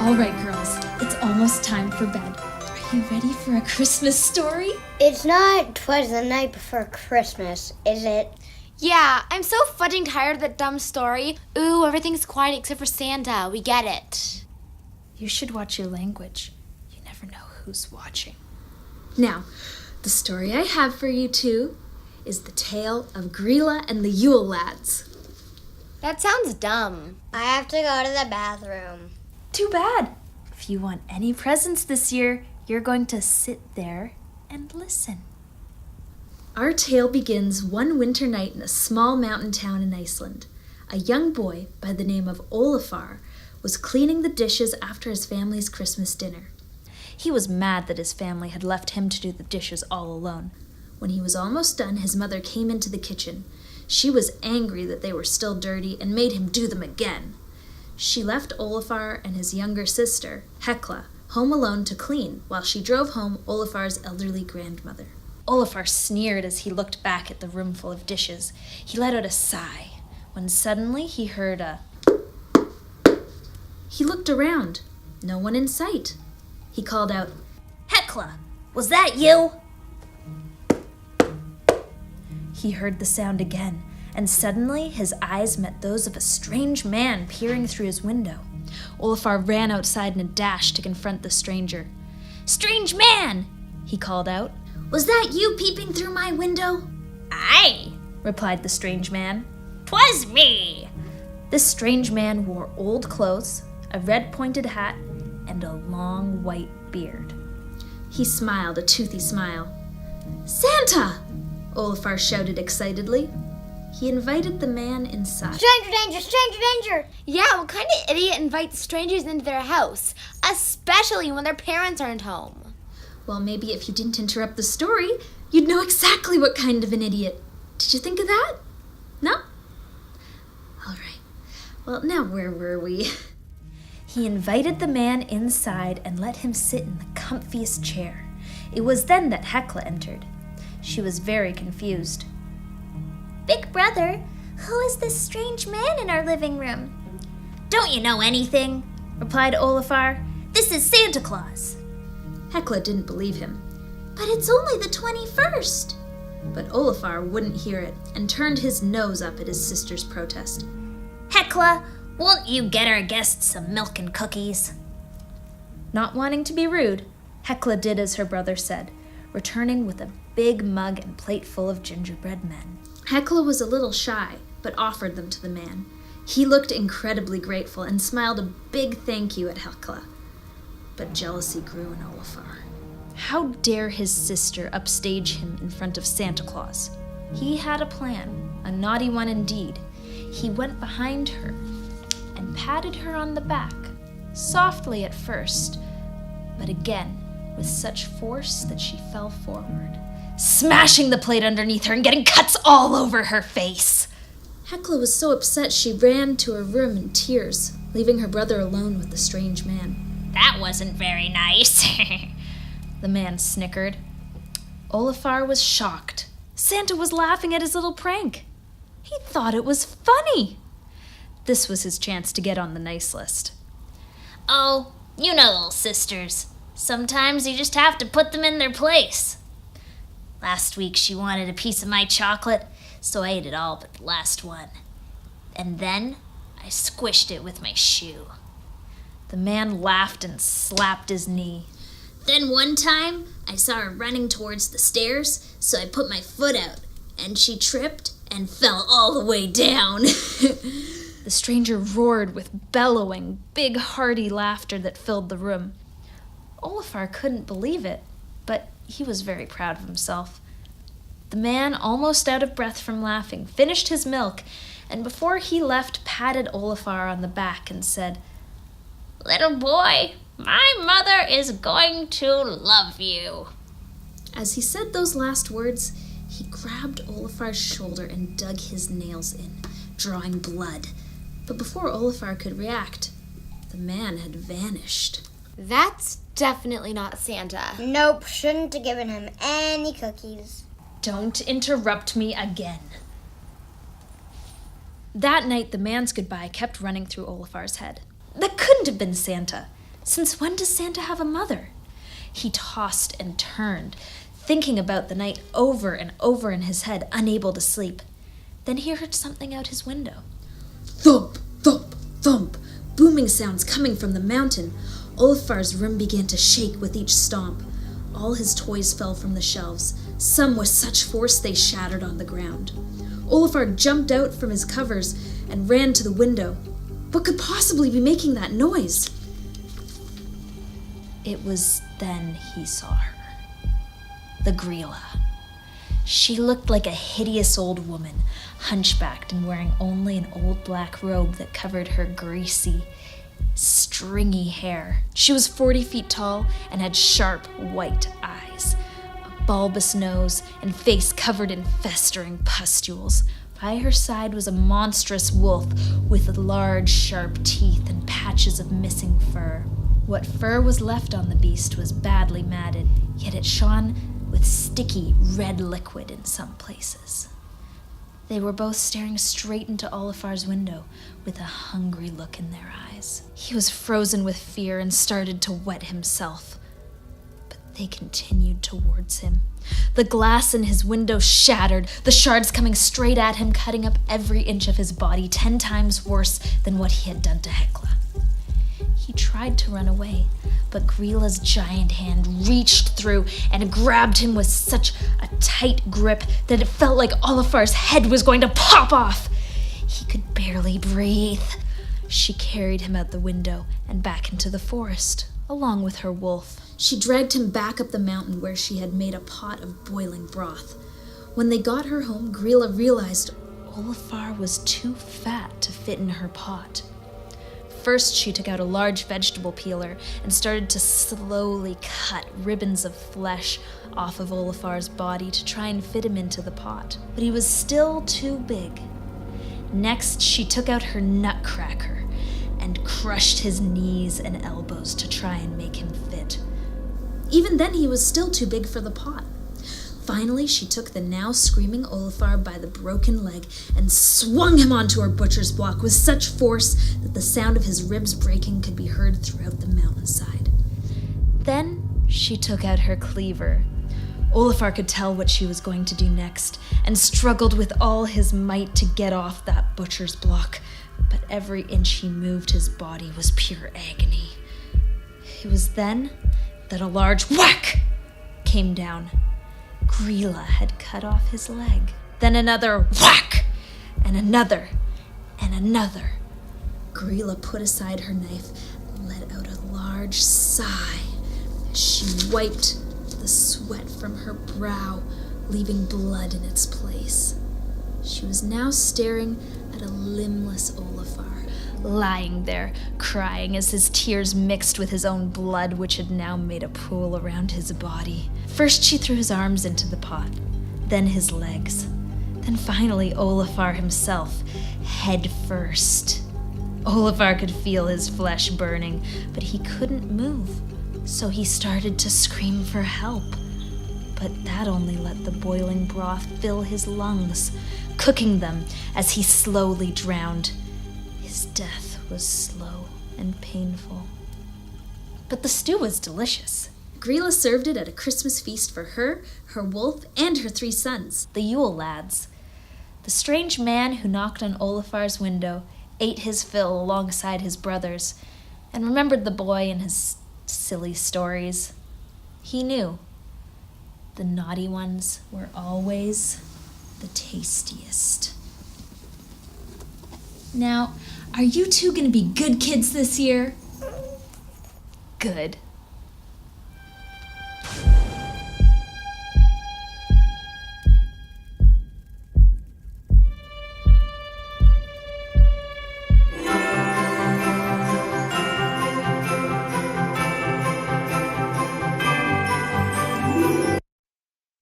All right, girls, it's almost time for bed. Are you ready for a Christmas story? It's not 'Twas the Night Before Christmas, is it? Yeah, I'm so fudging tired of that dumb story. Ooh, everything's quiet except for Santa. We get it. You should watch your language. You never know who's watching. Now, the story I have for you two is the tale of Grýla and the Yule lads. That sounds dumb. I have to go to the bathroom. Too bad. If you want any presents this year, you're going to sit there and listen. Our tale begins one winter night in a small mountain town in Iceland. A young boy by the name of Olaf was cleaning the dishes after his family's Christmas dinner. He was mad that his family had left him to do the dishes all alone. When he was almost done, his mother came into the kitchen. She was angry that they were still dirty and made him do them again. She left Olaf and his younger sister, Hekla, home alone to clean while she drove home Olaf's elderly grandmother. Olaf sneered as he looked back at the room full of dishes. He let out a sigh when suddenly he heard a... He looked around. No one in sight. He called out, "Hekla, was that you?" He heard the sound again, and suddenly his eyes met those of a strange man peering through his window. Olaf ran outside in a dash to confront the stranger. "Strange man," he called out, "was that you peeping through my window?" Aye, replied the strange man. "'Twas me." This strange man wore old clothes, a red pointed hat, and a long white beard. He smiled a toothy smile. "Santa!" Olaf shouted excitedly. He invited the man inside. Stranger danger, stranger danger! Yeah, what kind of idiot invites strangers into their house, especially when their parents aren't home? Well, maybe if you didn't interrupt the story, you'd know exactly what kind of an idiot. Did you think of that? No? All right. Well, now where were we? He invited the man inside and let him sit in the comfiest chair. It was then that Hekla entered. She was very confused. "Big brother, who is this strange man in our living room?" "Don't you know anything?" replied Olaf. "This is Santa Claus." Hekla didn't believe him. "But it's only the 21st. But Olaf wouldn't hear it and turned his nose up at his sister's protest. "Hekla, won't you get our guests some milk and cookies?" Not wanting to be rude, Hekla did as her brother said, returning with a big mug and plate full of gingerbread men. Hekla was a little shy, but offered them to the man. He looked incredibly grateful and smiled a big thank you at Hekla. But jealousy grew in Olaf. How dare his sister upstage him in front of Santa Claus? He had a plan, a naughty one indeed. He went behind her and patted her on the back, softly at first, but again with such force that she fell forward, smashing the plate underneath her and getting cuts all over her face. Hekla was so upset she ran to her room in tears, leaving her brother alone with the strange man. "That wasn't very nice." The man snickered. Olaf was shocked. Santa was laughing at his little prank. He thought it was funny. This was his chance to get on the nice list. "Oh, you know little sisters. Sometimes you just have to put them in their place. Last week she wanted a piece of my chocolate, so I ate it all but the last one. And then I squished it with my shoe." The man laughed and slapped his knee. "Then one time I saw her running towards the stairs, so I put my foot out, and she tripped and fell all the way down." The stranger roared with bellowing, big, hearty laughter that filled the room. Olaf couldn't believe it, but he was very proud of himself. The man, almost out of breath from laughing, finished his milk, and before he left, patted Olaf on the back and said, "Little boy, my mother is going to love you." As he said those last words, he grabbed Olaf's shoulder and dug his nails in, drawing blood. But before Olaf could react, the man had vanished. That's definitely not Santa. Nope, shouldn't have given him any cookies. Don't interrupt me again. That night, the man's goodbye kept running through Olaf's head. That couldn't have been Santa. Since when does Santa have a mother? He tossed and turned, thinking about the night over and over in his head, unable to sleep. Then he heard something out his window. Thump, thump, thump, booming sounds coming from the mountain. Olafar's room began to shake with each stomp. All his toys fell from the shelves, some with such force they shattered on the ground. Olafar jumped out from his covers and ran to the window. What could possibly be making that noise? It was then he saw her. The Grýla. She looked like a hideous old woman, hunchbacked and wearing only an old black robe that covered her greasy, stringy hair. She was 40 feet tall and had sharp white eyes, a bulbous nose, and face covered in festering pustules. By her side was a monstrous wolf with large, sharp teeth and patches of missing fur. What fur was left on the beast was badly matted, yet it shone with sticky red liquid in some places. They were both staring straight into Olafar's window with a hungry look in their eyes. He was frozen with fear and started to wet himself, but they continued towards him. The glass in his window shattered, the shards coming straight at him, cutting up every inch of his body, 10 times worse than what he had done to Hekla. He tried to run away, but Grýla's giant hand reached through and grabbed him with such a tight grip that it felt like Olafar's head was going to pop off. He could barely breathe. She carried him out the window and back into the forest, along with her wolf. She dragged him back up the mountain where she had made a pot of boiling broth. When they got her home, Grýla realized Olafar was too fat to fit in her pot. First, she took out a large vegetable peeler and started to slowly cut ribbons of flesh off of Olafar's body to try and fit him into the pot. But he was still too big. Next, she took out her nutcracker and crushed his knees and elbows to try and make him fit. Even then, he was still too big for the pot. Finally, she took the now screaming Olafar by the broken leg and swung him onto her butcher's block with such force that the sound of his ribs breaking could be heard throughout the mountainside. Then she took out her cleaver. Olafar could tell what she was going to do next and struggled with all his might to get off that butcher's block, but every inch he moved his body was pure agony. It was then that a large whack came down. Grýla had cut off his leg. Then another whack, and another, and another. Grýla put aside her knife and let out a large sigh as she wiped the sweat from her brow, leaving blood in its place. She was now staring at a limbless Olafar, lying there, crying as his tears mixed with his own blood, which had now made a pool around his body. First she threw his arms into the pot, then his legs, then finally Olafar himself, head first. Olafar could feel his flesh burning, but he couldn't move, so he started to scream for help. But that only let the boiling broth fill his lungs, cooking them as he slowly drowned. His death was slow and painful. But the stew was delicious. Grýla served it at a Christmas feast for her, her wolf, and her 3 sons, the Yule lads. The strange man who knocked on Olafar's window ate his fill alongside his brothers and remembered the boy and his silly stories. He knew the naughty ones were always the tastiest. Now, are you two going to be good kids this year? Good.